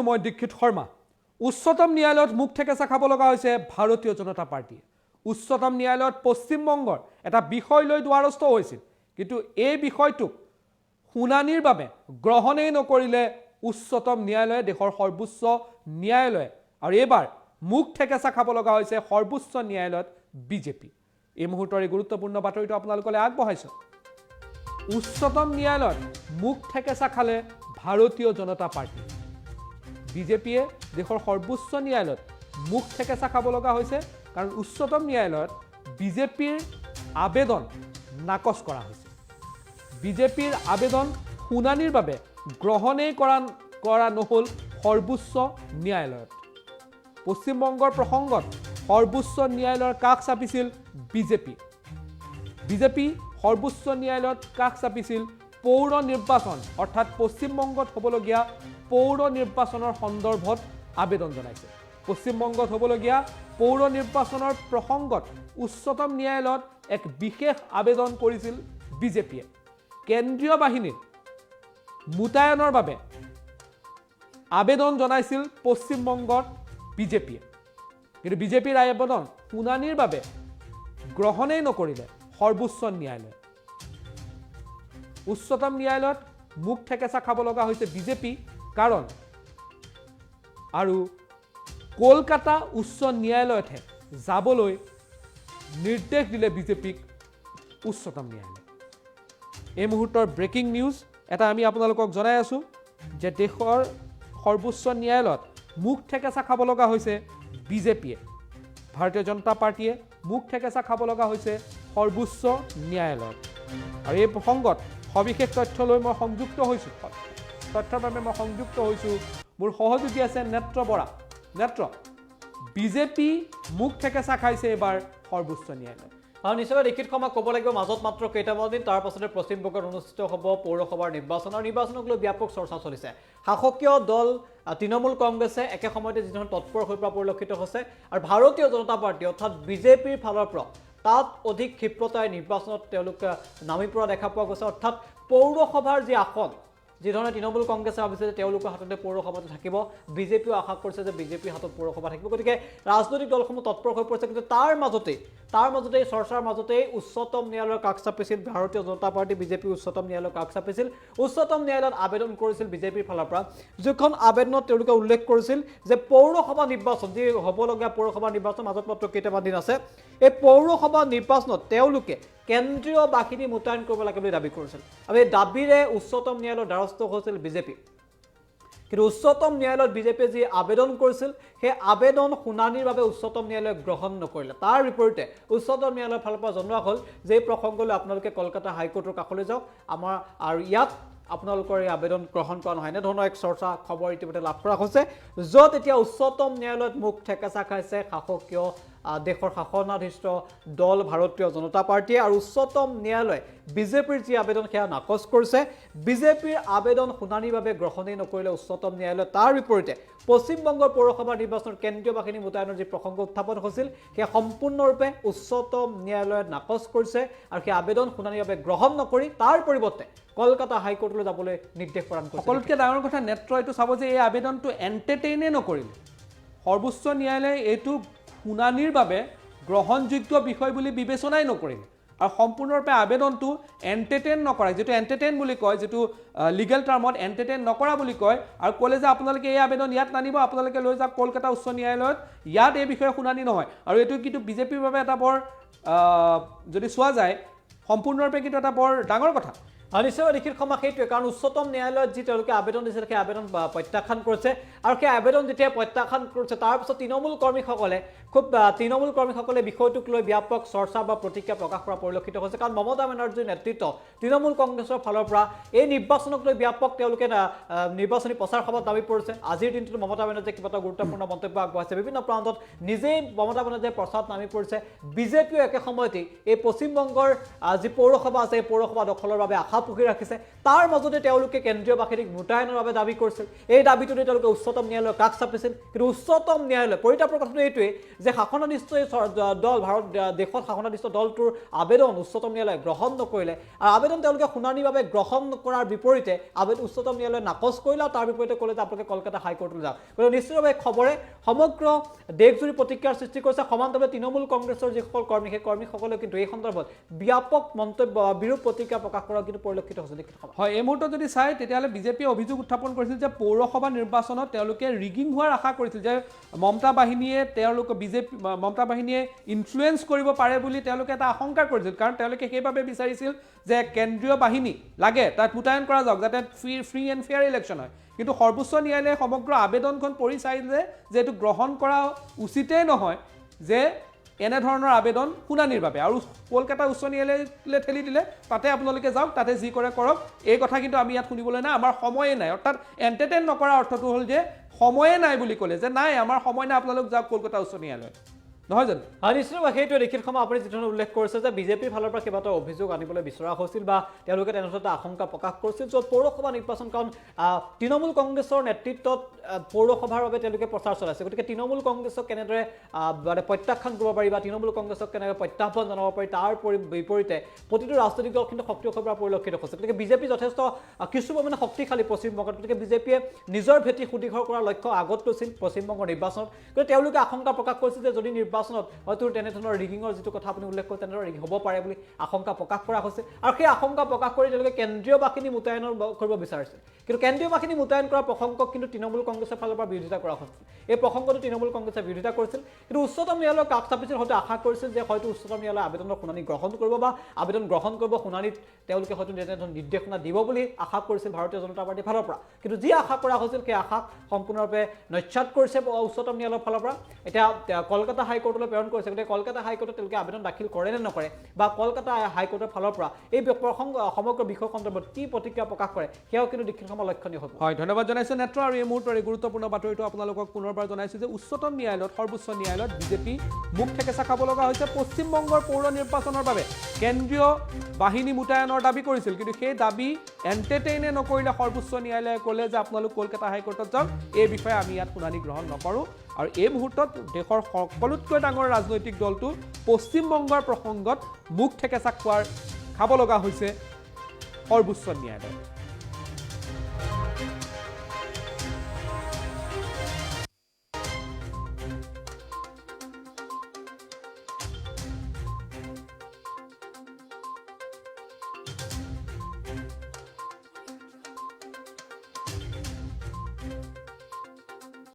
মই দীক্ষিত শৰ্মা উচ্চতম ন্যায়ালয়ত মুখ ঠেকেচা খাব লগা হৈছে ভাৰতীয় জনতা পাৰ্টিয়ে উচ্চতম ন্যায়ালয়ত পশ্চিমবংগৰ এটা বিষয় লৈ দ্বাৰস্থ হৈছিল কিন্তু এই বিষয়টোক শুনানিৰ বাবে গ্ৰহণেই নকৰিলে উচ্চতম ন্যায়ালয়ে দেশৰ সৰ্বোচ্চ ন্যায়ালয়ে আৰু এবাৰ মুখ ঠেকেচা খাব লগা হৈছে সৰ্বোচ্চ ন্যায়ালয়ত বিজেপি এই মুহূৰ্তৰ এই গুৰুত্বপূৰ্ণ বাতৰিটো আপোনালোকলৈ আগবঢ়াইছো উচ্চতম ন্যায়ালয়ত মুখ ঠেকেচা খালে ভাৰতীয় জনতা পাৰ্টি বিজেপিয়ে দেশৰ সৰ্বোচ্চ ন্যায়ালয়ত মুখ ঠেকেচা খাব লগা হৈছে কাৰণ উচ্চতম ন্যায়ালয়ত বিজেপিৰ আবেদন নাকচ কৰা হৈছে বিজেপিৰ আবেদন শুনানিৰ বাবে গ্ৰহণেই কৰা নহল সৰ্বোচ্চ ন্যায়ালয়ত পশ্চিমবংগৰ প্ৰসংগত সৰ্বোচ্চ ন্যায়ালয়ৰ কাষ চাপিছিল বিজেপি সৰ্বোচ্চ ন্যায়ালয়ত কাষ চাপিছিল পৌৰ নিৰ্বাচন অৰ্থাৎ পশ্চিমবংগত হ'বলগীয়া পৌৰ নিৰ্বাচনৰ সন্দৰ্ভত আবেদন জনাইছে পশ্চিমবংগত হ'বলগীয়া পৌৰ নিৰ্বাচনৰ প্ৰসংগত উচ্চতম ন্যায়ালয়ত এক বিশেষ আবেদন কৰিছিল বিজেপিয়ে কেন্দ্ৰীয় বাহিনীৰ মুতায়নৰ বাবে আবেদন জনাইছিল পশ্চিমবংগত বিজেপিয়ে কিন্তু বিজেপিৰ আবেদন শুনানিৰ বাবে গ্ৰহণেই নকৰিলে সৰ্বোচ্চ ন্যায়ালয় উচ্চতম ন্যায়ালয়ত মুখ ঠেকেচা খাব লগা হৈছে বিজেপি কাৰণ আৰু কলকাতা উচ্চ ন্যায়ালয়তহে যাবলৈ নিৰ্দেশ দিলে বিজেপিক উচ্চতম ন্যায়ালয় এই মুহূৰ্তৰ ব্ৰেকিং নিউজ এটা আমি আপোনালোকক জনাই আছো যে দেশৰ সৰ্বোচ্চ ন্যায়ালয়ত মুখ ঠেকেচা খাব লগা হৈছে বিজেপিয়ে ভাৰতীয় জনতা পাৰ্টিয়ে মুখ ঠেকেচা খাব লগা হৈছে সৰ্বোচ্চ ন্যায়ালয়ত আৰু এই প্ৰসংগত সবিশেষ তথ্য লৈ মই সংযুক্ত হৈছো তথ্যৰ বাবে মই সংযুক্ত হৈছো মোৰ সহযোগী আছে নেত্ৰ বৰা নেত্ৰ বিজেপি মুখ ঠেকেচা খাইছে এবাৰ সৰ্বোচ্চ ন্যায়ালয় আৰু নিশ্চয় দীক্ষিত শৰ্মাক ক'ব লাগিব মাজত মাত্ৰ কেইটামান দিন তাৰ পাছতে পশ্চিমবংগত অনুষ্ঠিত হ'ব পৌৰসভাৰ নিৰ্বাচন আৰু নিৰ্বাচনক লৈ ব্যাপক চৰ্চা চলিছে শাসকীয় দল তৃণমূল কংগ্ৰেছে একে সময়তে যিধৰণে তৎপৰ হৈ পৰা পৰিলক্ষিত হৈছে আৰু ভাৰতীয় জনতা পাৰ্টি অৰ্থাৎ বিজেপিৰ ফালৰ পৰা তাত অধিক ক্ষিপ্ৰতাৰে নিৰ্বাচনত তেওঁলোক নামি পৰা দেখা পোৱা গৈছে অৰ্থাৎ পৌৰসভাৰ যি আসন যিধৰণে তৃণমূল কংগ্ৰেছে ভাবিছে যে তেওঁলোকৰ হাততে পৌৰসভাটো থাকিব বিজেপিও আশা কৰিছে যে বিজেপিৰ হাতত পৌৰসভা থাকিব গতিকে ৰাজনৈতিক দলসমূহ তৎপৰ হৈ পৰিছে কিন্তু তাৰ মাজতেই চৰ্চাৰ মাজতেই উচ্চতম ন্যায়ালয়ৰ কাষ চাপিছিল ভাৰতীয় জনতা পাৰ্টি বিজেপি উচ্চতম ন্যায়ালয়ৰ কাষ চাপিছিল উচ্চতম ন্যায়ালয়ত আবেদন কৰিছিল বিজেপিৰ ফালৰ পৰা যিখন আবেদনত তেওঁলোকে উল্লেখ কৰিছিল যে পৌৰসভা নিৰ্বাচন যি হ'বলগীয়া পৌৰসভা নিৰ্বাচন মাজত মাত্ৰ কেইটামান দিন আছে এই পৌৰসভা নিৰ্বাচনত তেওঁলোকে কেন্দ্ৰীয় বাহিনী মুতায়ন কৰিব লাগে বুলি দাবী কৰিছিল আৰু এই দাবীৰে উচ্চতম ন্যায়ালয়ৰ দ্বাৰস্থ হৈছিল বিজেপি কিন্তু উচ্চতম ন্যায়ালয়ত বিজেপিয়ে যি আবেদন কৰিছিল সেই আবেদন শুনানিৰ বাবে উচ্চতম ন্যায়ালয়ে গ্ৰহণ নকৰিলে তাৰ বিপৰীতে উচ্চতম ন্যায়ালয়ৰ ফালৰ পৰা জনোৱা হ'ল যে এই প্ৰসংগলৈ আপোনালোকে কলকাতা হাইকোৰ্টৰ কাষলৈ যাওক আমাৰ আৰু ইয়াত আপোনালোকৰ এই আবেদন গ্ৰহণ কৰা নহয় এনেধৰণৰ এক চৰ্চা খবৰ ইতিমধ্যে লাভ কৰা হৈছে য'ত এতিয়া উচ্চতম ন্যায়ালয়ত মুখ ঠেকেচা খাইছে শাসকীয় দেশৰ শাসনাধীষ্ঠ দল ভাৰতীয় জনতা পাৰ্টিয়ে আৰু উচ্চতম ন্যায়ালয়ে বিজেপিৰ যি আবেদন সেয়া নাকচ কৰিছে বিজেপিৰ আবেদন শুনানিৰ বাবে গ্ৰহণেই নকৰিলে উচ্চতম ন্যায়ালয়ে তাৰ বিপৰীতে পশ্চিমবংগৰ পৌৰসভা নিৰ্বাচনত কেন্দ্ৰীয় বাহিনী মুতায়নৰ যি প্ৰসংগ উত্থাপন হৈছিল সেয়া সম্পূৰ্ণৰূপে উচ্চতম ন্যায়ালয়ে নাকচ কৰিছে আৰু সেই আবেদন শুনানিৰ বাবে গ্ৰহণ নকৰি তাৰ পৰিৱৰ্তে কলকাতা হাইকোৰ্টলৈ যাবলৈ নিৰ্দেশ প্ৰদান কৰিছে সকলোতকৈ ডাঙৰ কথা নেত্ৰ এইটো চাব যে এই আবেদনটো এণ্টাৰটেইনে নকৰিলে সৰ্বোচ্চ ন্যায়ালয়ে এইটো শুনানিৰ বাবে গ্ৰহণযোগ্য বিষয় বুলি বিবেচনাই নকৰিলে আৰু সম্পূৰ্ণৰূপে আবেদনটো এণ্টাৰটেইন নকৰা যেটো এণ্টাৰটেইন বুলি কয় যেটো লিগেল টাৰ্মত এণ্টাৰটেইন নকৰা বুলি কয় আৰু ক'লে যে আপোনালোকে এই আবেদন ইয়াত নানিব আপোনালোকে লৈ যাওক কলকাতা উচ্চ ন্যায়ালয়ত ইয়াত এই বিষয়ে শুনানি নহয় আৰু এইটো কিন্তু বিজেপিৰ বাবে এটা বৰ যদি চোৱা যায় সম্পূৰ্ণৰূপে কিন্তু এটা বৰ ডাঙৰ কথা নিশ্চয় দীক্ষিত শৰ্মা সেইটোৱে কাৰণ উচ্চতম ন্যায়ালয়ত যি তেওঁলোকে আবেদন দিছিল সেই আবেদন প্ৰত্যাখ্যান কৰিছে আৰু সেই আবেদন যেতিয়া প্ৰত্যাখ্যান কৰিছে তাৰপিছত তৃণমূল কৰ্মীসকলে বিষয়টোক লৈ ব্যাপক চৰ্চা বা প্ৰতিক্ৰিয়া প্ৰকাশ কৰা পৰিলক্ষিত হৈছে কাৰণ মমতা বেনাৰ্জীৰ নেতৃত্ব তৃণমূল কংগ্ৰেছৰ ফালৰ পৰা এই নিৰ্বাচনক লৈ ব্যাপক তেওঁলোকে নিৰ্বাচনী প্ৰচাৰ সভাত নামি পৰিছে আজিৰ দিনটোত মমতা বেনাৰ্জীয়ে কিবা এটা গুৰুত্বপূৰ্ণ মন্তব্য আগবঢ়াইছে বিভিন্ন প্ৰান্তত নিজেই মমতা বেনাৰ্জীয়ে প্ৰচাৰত নামি পৰিছে বিজেপিও একে সময়তে এই পশ্চিমবংগৰ যি পৌৰসভা আছে এই পৌৰসভা দখলৰ বাবে আশা পুহি ৰাখিছে তাৰ মাজতে তেওঁলোকে কেন্দ্ৰীয় বাহিনীক মোতায়েনৰ বাবে দাবী কৰিছিল এই দাবীটোতে তেওঁলোকে উচ্চতম ন্যায়ালয়ৰ কাষ চাপিছিল কিন্তু উচ্চতম ন্যায়ালয় পৰিতাপৰ কথাটো এইটোৱে যে শাসনাধিষ্ঠ দল ভাৰত দেশত শাসনাধিষ্ঠ দলটোৰ আবেদন উচ্চতম ন্যায়ালয়ে গ্ৰহণ নকৰিলে আৰু আবেদন তেওঁলোকে শুনানিৰ বাবে গ্ৰহণ কৰাৰ বিপৰীতে উচ্চতম ন্যায়ালয়ে নাকচ কৰিলে আৰু তাৰ বিপৰীতে ক'লে যে আপোনালোকে কলকাতা হাইকোৰ্টলৈ যাওক গতিকে নিশ্চিতভাৱে খবৰে সমগ্ৰ দেশজুৰি প্ৰতিক্ৰিয়াৰ সৃষ্টি কৰিছে সমান্তৰালভাৱে তৃণমূল কংগ্ৰেছৰ যিসকল কৰ্মী সেই কৰ্মীসকলে কিন্তু এই সন্দৰ্ভত ব্যাপক মন্তব্য বিৰূপ প্ৰতিক্ৰিয়া প্ৰকাশ কৰা কিন্তু পৰিলক্ষিত হৈছে হয় এই মুহূৰ্তত যদি চাই তেতিয়াহ'লে বিজেপিয়ে অভিযোগ উত্থাপন কৰিছিল যে পৌৰসভা নিৰ্বাচনত তেওঁলোকে ৰিগিং হোৱাৰ আশা কৰিছিল যে মমতা বাহিনীয়ে মমতা বাহিনীয়ে ইনফ্লুৱেঞ্চ কৰিব পাৰে বুলি তেওঁলোকে এটা আশংকা কৰিছিল কাৰণ তেওঁলোকে সেইবাবে বিচাৰিছিল যে কেন্দ্ৰীয় বাহিনী লাগে তাত মোতায়েন কৰা যাওক যাতে ফ্ৰী এণ্ড ফেয়াৰ ইলেকশ্যন হয় কিন্তু সৰ্বোচ্চ ন্যায়ালয়ে সমগ্ৰ আবেদনখন পঢ়ি চাইলে যে এইটো গ্ৰহণ কৰা উচিতেই নহয় যে এনেধৰণৰ আবেদন শুনানিৰ বাবে আৰু কলকাতা উচ্চ ন্যায়ালয়লৈ ঠেলি দিলে তাতে আপোনালোকে যাওক তাতে যি কৰে কৰক এই কথা কিন্তু আমি ইয়াত শুনিবলৈ নাই আমাৰ সময়ে নাই অৰ্থাৎ এণ্টাৰটেইন নকৰা অৰ্থটো হ'ল যে সময়ে নাই বুলি ক'লে যে নাই আমাৰ সময় নাই আপোনালোক যাওক কলকাতা উচ্চ ন্যায়ালয় নহয় জানো নিশ্চিতভাৱে সেইটোৱে দেখিল সময় আপুনি যিধৰণে উল্লেখ কৰিছে যে বিজেপিৰ ফালৰ পৰা কেইবাটাও অভিযোগ আনিবলৈ বিচৰা হৈছিল বা তেওঁলোকে তেনেধৰণে আশংকা প্ৰকাশ কৰিছিল য'ত পৌৰসভা নিৰ্বাচন কাৰণ তৃণমূল কংগ্ৰেছৰ নেতৃত্বত পৌৰসভাৰ বাবে তেওঁলোকে প্ৰচাৰ চলাইছে গতিকে তৃণমূল কংগ্ৰেছক কেনেদৰে মানে প্ৰত্যাখ্যান কৰিব পাৰি বা তৃণমূল কংগ্ৰেছক কেনেকৈ প্ৰত্যাহ্বান জনাব পাৰি তাৰ বিপৰীতে প্ৰতিটো ৰাজনৈতিক দল কিন্তু সক্ৰিয় হৈ পৰা পৰিলক্ষিত হৈছে গতিকে বিজেপি যথেষ্ট কিছু পৰিমাণে শক্তিশালী পশ্চিমবংগত গতিকে বিজেপিয়ে নিজৰ ভেটি সুদীঘৰ কৰাৰ লক্ষ্য আগত লৈছিল পশ্চিমবংগৰ নিৰ্বাচনত গতিকে তেওঁলোকে আশংকা প্ৰকাশ কৰিছিল যে যদি নিৰ্বাচনত হয়তো তেনেধৰণৰ ৰিগিঙৰ যিটো কথা আপুনি উল্লেখ কৰিছে তেনেধৰণৰ ৰিগিং হ'ব পাৰে বুলি আশংকা প্ৰকাশ কৰা হৈছে আৰু সেই আশংকা প্ৰকাশ কৰি তেওঁলোকে কেন্দ্ৰীয় বাহিনী মোতায়েনৰ কৰিব বিচাৰিছিল কিন্তু কেন্দ্ৰীয় বাহিনী মোতায়েন কৰাৰ প্ৰসংগক কিন্তু তৃণমূল কংগ্ৰেছৰ ফালৰ পৰা বিৰোধিতা কৰা হৈছিল এই প্ৰসংগটো তৃণমূল কংগ্ৰেছে বিৰোধিতা কৰিছিল কিন্তু উচ্চতম ন্যায়ালয়ৰ কাষ চাপিছিল হয়তো আশা কৰিছিল যে হয়তো উচ্চতম ন্যায়ালয়ে আবেদনৰ শুনানি গ্ৰহণ কৰিব বা আবেদন গ্ৰহণ কৰিব শুনানিত তেওঁলোকে হয়তো তেনেধৰণৰ নিৰ্দেশনা দিব বুলি আশা কৰিছিল ভাৰতীয় জনতা পাৰ্টীৰ ফালৰ পৰা কিন্তু যি আশা কৰা হৈছিল সেই আশাক সম্পূৰ্ণৰূপে নস্যাৎ কৰিছে উচ্চতম ন্যায়ালয়ৰ ফালৰ পৰা এতিয়া কলকাতা হাইকোৰ্টলৈ প্ৰেৰণ কৰিছে গতিকে কলকাতা হাইকোৰ্টত তেওঁলোকে আবেদন দাখিল কৰে নে নকৰে বা কলকাতা হাইকোৰ্টৰ ফালৰ পৰা এই প্ৰসংগ সমগ্ৰ বিষয় সন্দৰ্ভত কি প্ৰতিক্ৰিয়া প্ৰকাশ কৰে সেয়াও কিন্তু দেখিল সময় লক্ষণীয় হ'ব হয় ধন্যবাদ জনাইছোঁ নেত্ৰ আৰু এই মুহূৰ্তৰ এই গুৰুত্বপূৰ্ণ বাতৰিটো আপোনালোকক পুনৰবাৰ জনাইছোঁ যে উচ্চতম ন্যায়ালয়ত সৰ্বোচ্চ ন্যায়ালয়ত বিজেপি মুখ ঠেকেচা খাব লগা হৈছে পশ্চিমবংগৰ পৌৰ নিৰ্বাচনৰ বাবে কেন্দ্ৰীয় বাহিনী মোতায়েনৰ দাবী কৰিছিল কিন্তু সেই দাবী এণ্টাৰটেইনে নকৰিলে সৰ্বোচ্চ ন্যায়ালয়ে ক'লে যে আপোনালোক কলকাতা হাইকোৰ্টত যাওক এই বিষয়ে আমি ইয়াত শুনানি গ্ৰহণ নকৰোঁ আৰু এই মুহূৰ্তত দেশৰ সকলোতকৈ ডাঙৰ ৰাজনৈতিক দলটো পশ্চিমবংগৰ প্ৰসংগত মুখ ঠেকেচা খাব লগা হৈছে সৰ্বোচ্চ ন্যায়ালয়